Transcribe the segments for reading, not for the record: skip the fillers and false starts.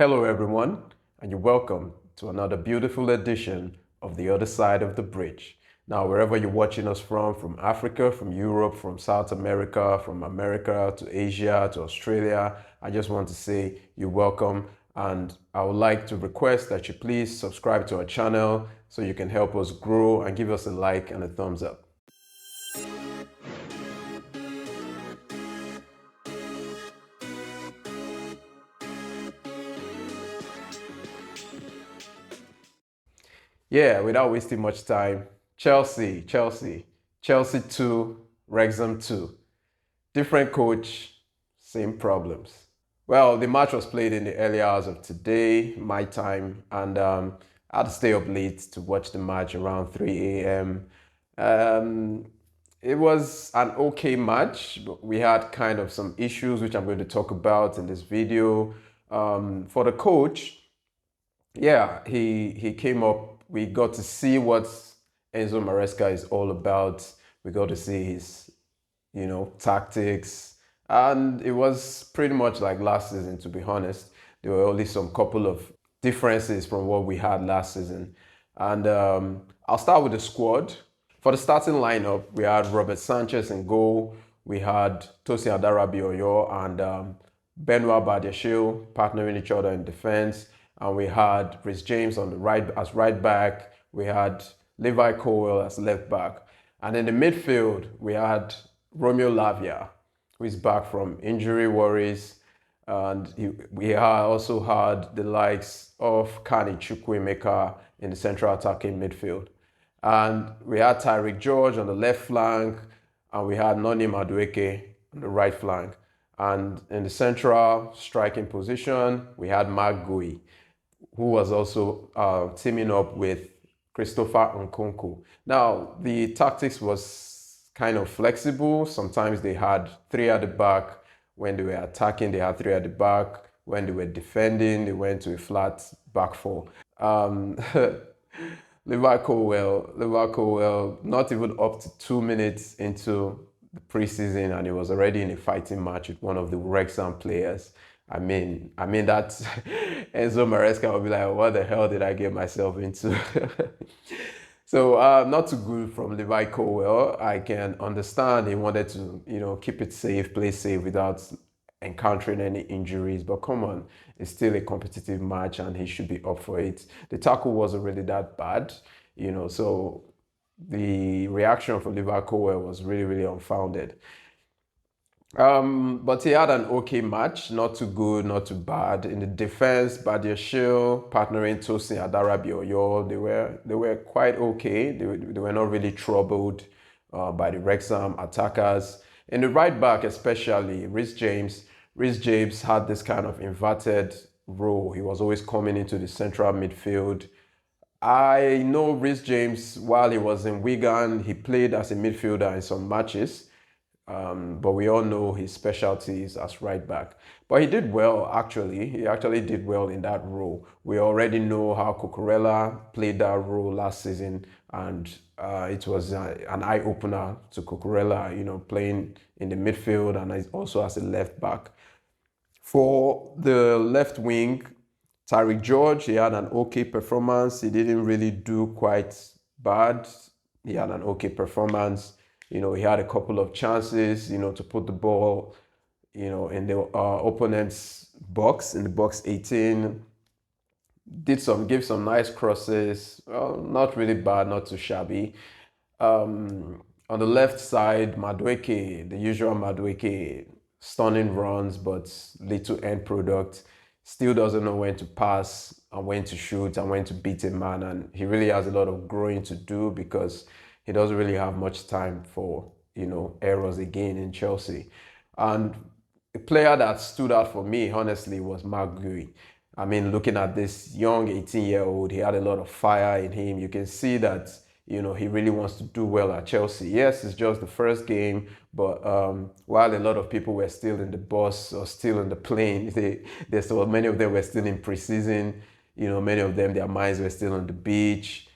Hello, everyone, and you're welcome to another beautiful edition of The Other Side of the Bridge. Now, wherever you're watching us from Africa, from Europe, from South America, from America to Asia to Australia, I just want to say you're welcome. And I would like to request that you please subscribe to our channel so you can help us grow and give us a like and a thumbs up. Yeah, without wasting much time, Chelsea 2, Wrexham 2. Different coach, same problems. Well, the match was played in the early hours of today, my time, and I had to stay up late to watch the match around 3 a.m. Um, it was an okay match, but we had kind of some issues, which I'm going to talk about in this video. For the coach, yeah, he came up. We got to see what Enzo Maresca is all about. We got to see his, tactics, and it was pretty much like last season. To be honest, there were only some couple of differences from what we had last season. And I'll start with the squad. For the starting lineup, we had Robert Sanchez in goal. We had Tosin Adarabioyo and Benoit Badiashile partnering each other in defense. And we had Rhys James on the right back. We had Levi Colwill as left back. And in the midfield, we had Romeo Lavia, who is back from injury worries. And we also had the likes of Kani Chukwuemeka in the central attacking midfield. And we had Tyrick George on the left flank, and we had Noni Madueke on the right flank. And in the central striking position, we had Marc Guiu, who was also teaming up with Christopher Nkunku. Now, the tactics was kind of flexible. Sometimes they had three at the back. When they were attacking, they had three at the back. When they were defending, they went to a flat back four. Levi Colwill, not even up to 2 minutes into the preseason, and he was already in a fighting match with one of the Wrexham players. I mean that Enzo Maresca will be like, what the hell did I get myself into? So not too good from Levi Colwill. I can understand he wanted to, keep it safe, play safe without encountering any injuries. But come on, it's still a competitive match and he should be up for it. The tackle wasn't really that bad, so the reaction from Levi Colwill was really, really unfounded. But he had an okay match, not too good, not too bad. In the defense, Badiashile partnering Tosin Adarabioyo, they were quite okay. They were not really troubled by the Wrexham attackers. In the right back, especially Rhys James had this kind of inverted role. He was always coming into the central midfield. I know Rhys James, while he was in Wigan, he played as a midfielder in some matches. But we all know his specialties as right back. But he did well, actually. He actually did well in that role. We already know how Cucurella played that role last season, and it was an eye-opener to Cucurella, playing in the midfield and also as a left back. For the left wing, Tyrick George, he had an okay performance. He didn't really do quite bad. He had an okay performance. He had a couple of chances, to put the ball, in the opponent's box, in the box 18. Gave some nice crosses. Well, not really bad, not too shabby. On the left side, Madueke, the usual Madueke, stunning runs, but little end product. Still doesn't know when to pass and when to shoot and when to beat a man. And he really has a lot of growing to do because he doesn't really have much time for, errors again in Chelsea. And a player that stood out for me, honestly, was Marc Guiu. I mean, looking at this young 18-year-old, he had a lot of fire in him. You can see that, he really wants to do well at Chelsea. Yes, it's just the first game, but while a lot of people were still in the bus or still in the plane, many of them were still in preseason. Many of them, their minds were still on the beach.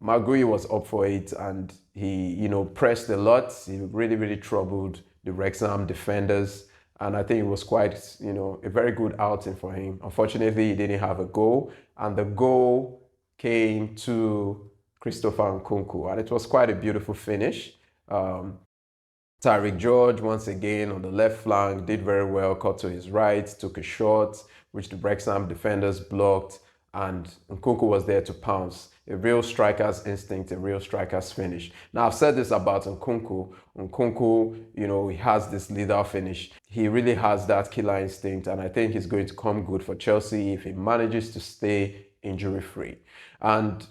Marc Guiu was up for it, and he, pressed a lot. He really, really troubled the Wrexham defenders. And I think it was quite, a very good outing for him. Unfortunately, he didn't have a goal, and the goal came to Christopher Nkunku, and it was quite a beautiful finish. Tyrick George, once again on the left flank, did very well, cut to his right, took a shot, which the Wrexham defenders blocked, and Nkunku was there to pounce. A real striker's instinct, a real striker's finish. Now, I've said this about Nkunku. Nkunku, he has this leader finish. He really has that killer instinct, and I think he's going to come good for Chelsea if he manages to stay injury-free. And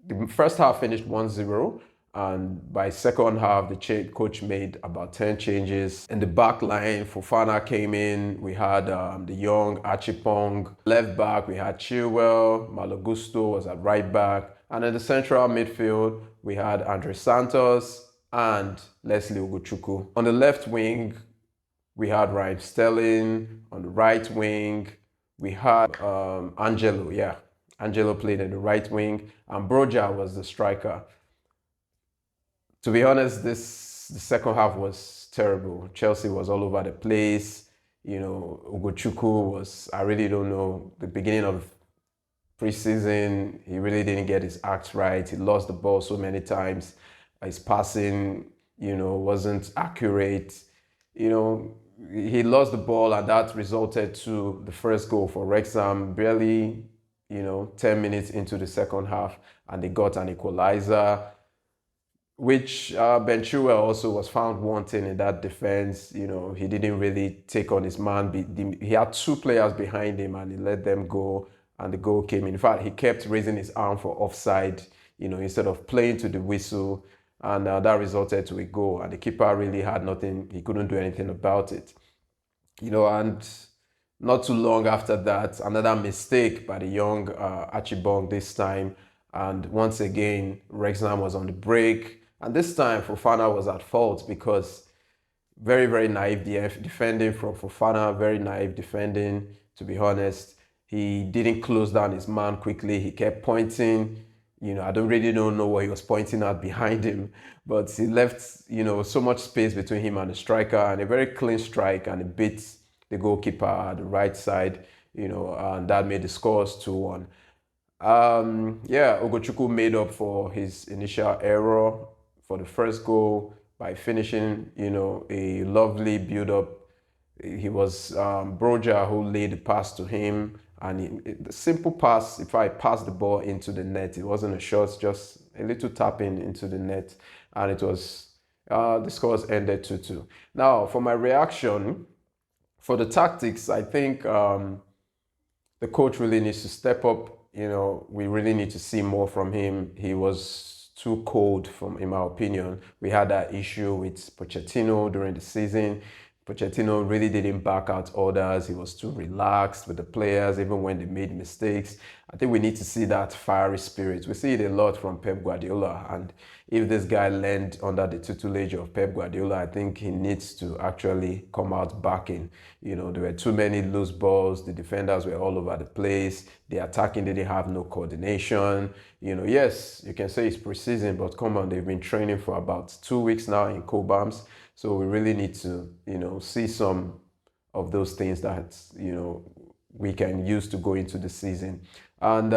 the first half finished 1-0. And by second half, the coach made about 10 changes. In the back line, Fofana came in. We had the young Achipong. Left back, we had Chilwell. Malo Gusto was at right back. And in the central midfield, we had Andre Santos and Leslie Ugochukwu. On the left wing, we had Raheem Sterling. On the right wing, we had Angelo. Yeah, Angelo played in the right wing. And Broja was the striker. To be honest, the second half was terrible. Chelsea was all over the place. Ugochukwu was, I really don't know, the beginning of preseason, he really didn't get his act right. He lost the ball so many times. His passing, wasn't accurate. He lost the ball, and that resulted to the first goal for Wrexham barely, 10 minutes into the second half, and they got an equalizer, which Ben Chilwell also was found wanting in that defense. He didn't really take on his man. He had two players behind him, and he let them go, and the goal came in. In fact, he kept raising his arm for offside, instead of playing to the whistle, and that resulted to a goal. And the keeper really had nothing. He couldn't do anything about it. And not too long after that, another mistake by the young Achibong this time. And once again, Wrexham was on the break. And this time, Fofana was at fault because very, very naive defending from Fofana, very naive defending, to be honest. He didn't close down his man quickly. He kept pointing. I don't really know what he was pointing at behind him, but he left, so much space between him and the striker, and a very clean strike, and it beat the goalkeeper at the right side, and that made the scores 2-1. Ugochukwu made up for his initial error for the first goal by finishing, a lovely build-up. He was Broja who laid the pass to him, and the simple pass, if I passed the ball into the net, it wasn't a shot, just a little tapping into the net, and it was, the scores ended 2-2. Now, for my reaction, for the tactics, I think the coach really needs to step up. We really need to see more from him. He was too cold, in my opinion. We had that issue with Pochettino during the season. Pochettino really didn't back out orders. He was too relaxed with the players, even when they made mistakes. I think we need to see that fiery spirit. We see it a lot from Pep Guardiola. And if this guy learned under the tutelage of Pep Guardiola, I think he needs to actually come out backing. There were too many loose balls. The defenders were all over the place. The attacking didn't have no coordination. Yes, you can say it's preseason, but come on, they've been training for about 2 weeks now in Cobhams. So we really need to, see some of those things that, we can use to go into the season. And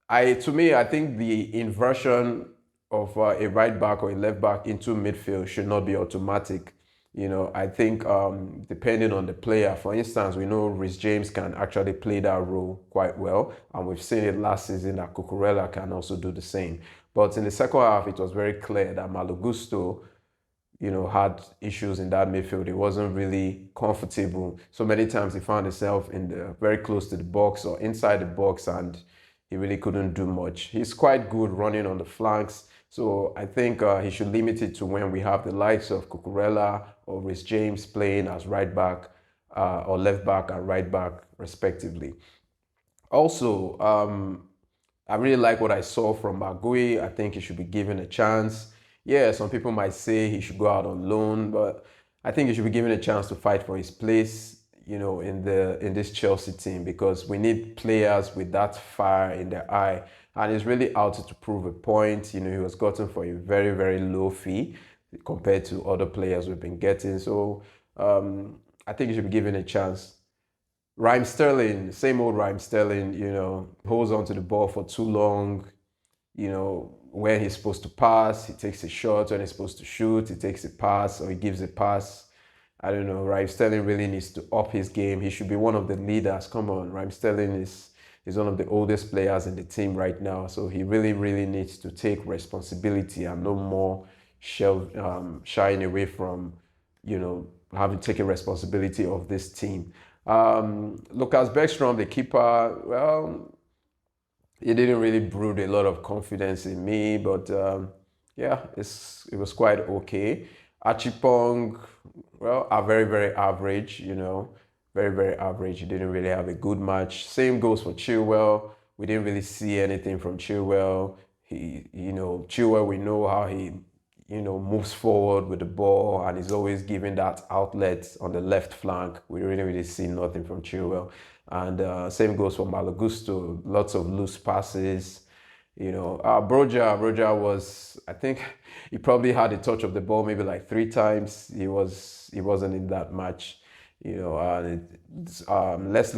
I think the inversion of a right back or a left back into midfield should not be automatic. I think depending on the player, for instance, we know Reece James can actually play that role quite well. And we've seen it last season that Cucurella can also do the same. But in the second half, it was very clear that Malo Gusto, had issues in that midfield. He wasn't really comfortable. So many times he found himself very close to the box or inside the box, and he really couldn't do much. He's quite good running on the flanks. So I think he should limit it to when we have the likes of Cucurella or Reece James playing as right back or left back and right back, respectively. Also, I really like what I saw from Marc Guiu. I think he should be given a chance. Yeah, some people might say he should go out on loan, but I think he should be given a chance to fight for his place, in this Chelsea team, because we need players with that fire in their eye. And he's really out to prove a point. He was gotten for a very, very low fee compared to other players we've been getting. So I think he should be given a chance. Raheem Sterling, same old Raheem Sterling, holds on to the ball for too long. When he's supposed to pass, he takes a shot. When he's supposed to shoot, he takes a pass or he gives a pass. I don't know. Raheem Sterling really needs to up his game. He should be one of the leaders. Come on, Raheem Sterling is one of the oldest players in the team right now. So he really, really needs to take responsibility and no more shying away from, having taken responsibility of this team. Lucas Beckstrom, the keeper, well, he didn't really brood a lot of confidence in me, but yeah, it was quite okay. Achipong, well, are very, very average, very, very average. He didn't really have a good match. Same goes for Chilwell. We didn't really see anything from Chilwell. Chilwell, we know how he, moves forward with the ball and he's always giving that outlet on the left flank. We didn't really see nothing from Chilwell. And same goes for Malagusto. Lots of loose passes. Broja was, I think he probably had a touch of the ball maybe like 3 times. He wasn't in that match. Leslie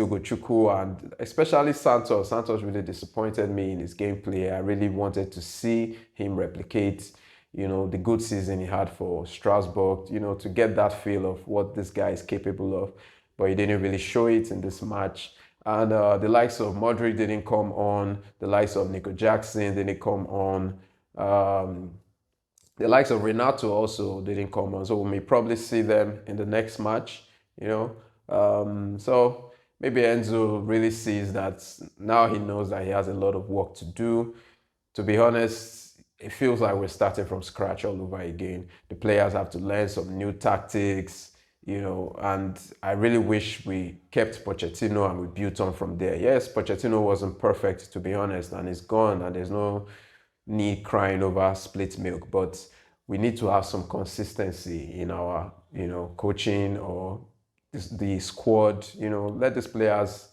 Ugochukwu and especially Santos. Santos really disappointed me in his gameplay. I really wanted to see him replicate, the good season he had for Strasbourg, to get that feel of what this guy is capable of. But he didn't really show it in this match. And the likes of Modric didn't come on. The likes of Nico Jackson didn't come on. The likes of Renato also didn't come on. So we may probably see them in the next match, So maybe Enzo really sees that now he knows that he has a lot of work to do. To be honest, it feels like we're starting from scratch all over again. The players have to learn some new tactics, and I really wish we kept Pochettino and we built on from there. Yes, Pochettino wasn't perfect, to be honest, and he's gone, and there's no need crying over split milk, but we need to have some consistency in our, coaching or the squad, let these players,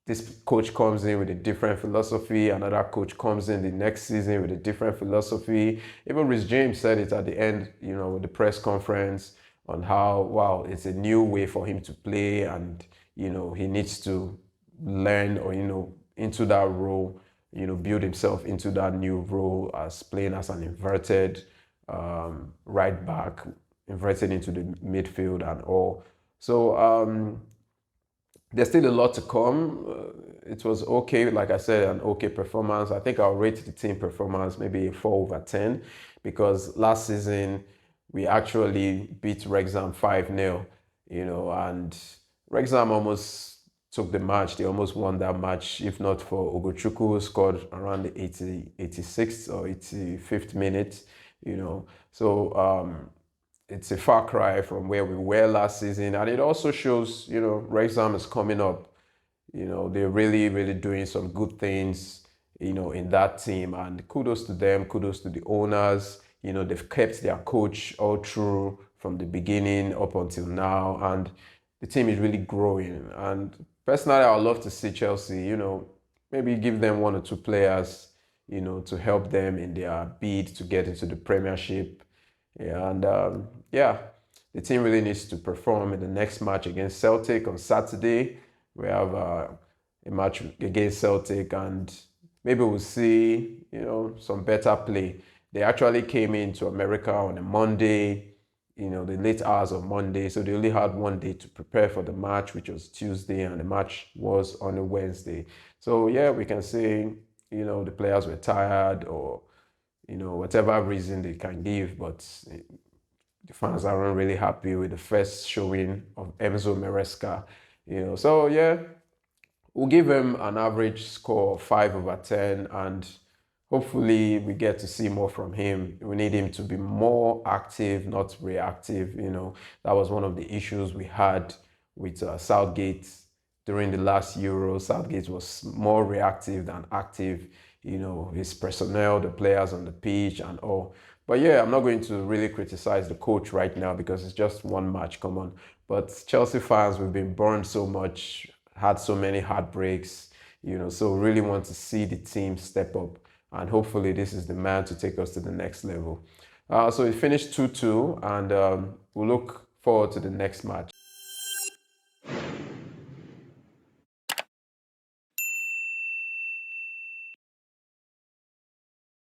this coach comes in with a different philosophy, another coach comes in the next season with a different philosophy. Even Rhys James said it at the end, with the press conference on how, wow, it's a new way for him to play and, he needs to learn or, into that role, build himself into that new role as playing as an inverted right back, inverted into the midfield and all. So, there's still a lot to come. It was okay, like I said, an okay performance. I think I'll rate the team performance maybe a 4/10 because last season we actually beat Wrexham 5-0, and Wrexham almost took the match. They almost won that match, if not for Ugochukwu, who scored around the 86th or 85th minute, So, it's a far cry from where we were last season. And it also shows, Wrexham is coming up. They're really, really doing some good things, in that team. And kudos to them, kudos to the owners. They've kept their coach all through from the beginning up until now. And the team is really growing. And personally, I would love to see Chelsea, maybe give them 1 or 2 players, to help them in their bid to get into the Premiership. Yeah, and the team really needs to perform in the next match against Celtic on Saturday. We have a match against Celtic, and maybe we'll see, some better play. They actually came into America on a Monday, the late hours of Monday, so they only had 1 day to prepare for the match, which was Tuesday, and the match was on a Wednesday. So yeah, we can say, the players were tired or whatever reason they can give, but the fans aren't really happy with the first showing of Enzo Maresca, So yeah, we'll give him an average score of 5/10, and hopefully we get to see more from him. We need him to be more active, not reactive. That was one of the issues we had with Southgate during the last Euro. Southgate was more reactive than active. His personnel, the players on the pitch and all. But yeah, I'm not going to really criticize the coach right now because it's just one match, come on. But Chelsea fans, we've been burned so much, had so many heartbreaks, so really want to see the team step up. And hopefully this is the man to take us to the next level. So it finished 2-2, and we'll look forward to the next match.